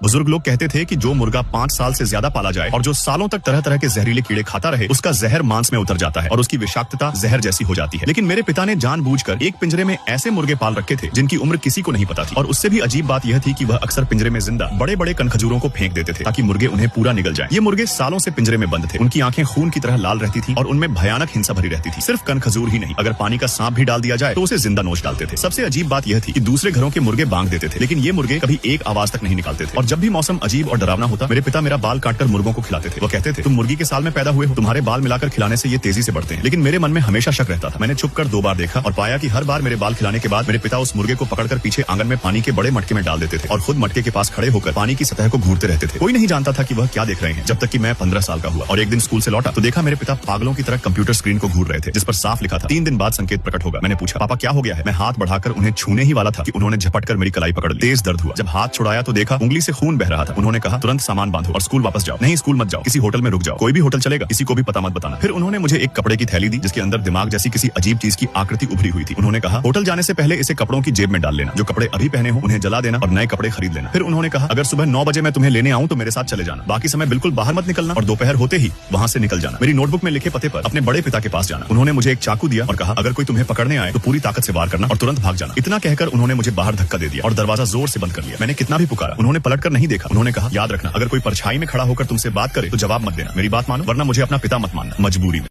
बुजुर्ग लोग कहते थे कि जो मुर्गा 5 साल से ज्यादा पाला जाए और जो सालों तक तरह तरह के जहरीले कीड़े खाता रहे, उसका जहर मांस में उतर जाता है और उसकी विषाक्तता जहर जैसी हो जाती है। लेकिन मेरे पिता ने जानबूझकर एक पिंजरे में ऐसे मुर्गे पाल रखे थे जिनकी उम्र किसी को नहीं पता थी। और उससे भी अजीब बात यह थी कि वह अक्सर पिंजरे में जिंदा बड़े बड़े कनखजूरों को फेंक देते थे ताकि मुर्गे उन्हें पूरा निगल जाए। ये मुर्गे सालों से पिंजरे में बंद थे, उनकी आंखें खून की तरह लाल रहती थी और उनमें भयानक हिंसा भरी रहती थी। सिर्फ कनखजूर ही नहीं, अगर पानी का सांप भी डाल दिया जाए तो उसे जिंदा नोच डालते थे। सबसे अजीब बात यह थी कि दूसरे घरों के मुर्गे बांग देते थे, लेकिन ये मुर्गे कभी एक आवाज तक नहीं निकालते थे। और जब भी मौसम अजीब और डरावना होता, मेरे पिता मेरा बाल काटकर मुर्गों को खिलाते थे। वो कहते थे, तुम मुर्गी के साल में पैदा हुए हो, तुम्हारे बाल मिलाकर खिलाने से ये तेजी से बढ़ते हैं। लेकिन मेरे मन में हमेशा शक रहता था। मैंने छुपकर 2 बार देखा और पाया कि हर बार मेरे बाल खिलाने के बाद मेरे पिता उस मुर्गे को पकड़कर पीछे आंगन में पानी के बड़े मटके में डाल देते थे और खुद मटके के पास खड़े होकर पानी की सतह को घूरते रहते थे। कोई नहीं जानता था कि वह क्या देख रहे हैं, जब तक कि मैं 15 साल का हुआ और एक दिन स्कूल से लौटा तो देखा मेरे पिता पागलों की तरह कंप्यूटर स्क्रीन को घूर रहे थे, जिस पर साफ लिखा था 3 दिन बाद संकेत प्रकट होगा। मैंने पूछा, पापा क्या हो गया है? मैं हाथ बढ़ाकर उन्हें छूने ही वाला था कि उन्होंने झपटकर मेरी कलाई पकड़ ली। तेज दर्द हुआ। जब हाथ छुड़ाया तो देखा उंगली से खून बह रहा था। उन्होंने कहा, तुरंत सामान बांधो और स्कूल वापस जाओ। नहीं, स्कूल मत जाओ, किसी होटल में रुक जाओ, कोई भी होटल चलेगा, किसी को भी पता मत बताना। फिर उन्होंने मुझे एक कपड़े की थैली दी जिसके अंदर दिमाग जैसी किसी अजीब चीज की आकृति उभरी हुई थी। उन्होंने कहा, होटल जाने से पहले इसे कपड़ों की जेब में डाल लेना, जो कपड़े अभी पहने हो उन्हें जला देना और नए कपड़े खरीद लेना। फिर उन्होंने कहा, अगर सुबह 9 बजे मैं तुम्हें लेने आऊं तो मेरे साथ चले जाना, बाकी समय बिल्कुल बाहर मत निकलना और दोपहर होते ही वहां से निकल जाना। मेरी नोटबुक में लिखे पते पर अपने बड़े पिता के पास जाना। उन्होंने मुझे एक चाकू दिया और कहा, अगर कोई तुम्हें पकड़ने आए तो पूरी ताकत से वार करना और तुरंत भाग जाना। इतना कहकर उन्होंने मुझे बाहर धक्का दे दिया और दरवाजा जोर से बंद कर लिया। मैंने कितना भी पुकारा, उन्होंने पलटकर नहीं देखा। उन्होंने कहा, याद रखना, अगर कोई परछाई में खड़ा होकर तुमसे बात करे तो जवाब मत देना। मेरी बात मानो, वरना मुझे अपना पिता मत मानना। मजबूरी में।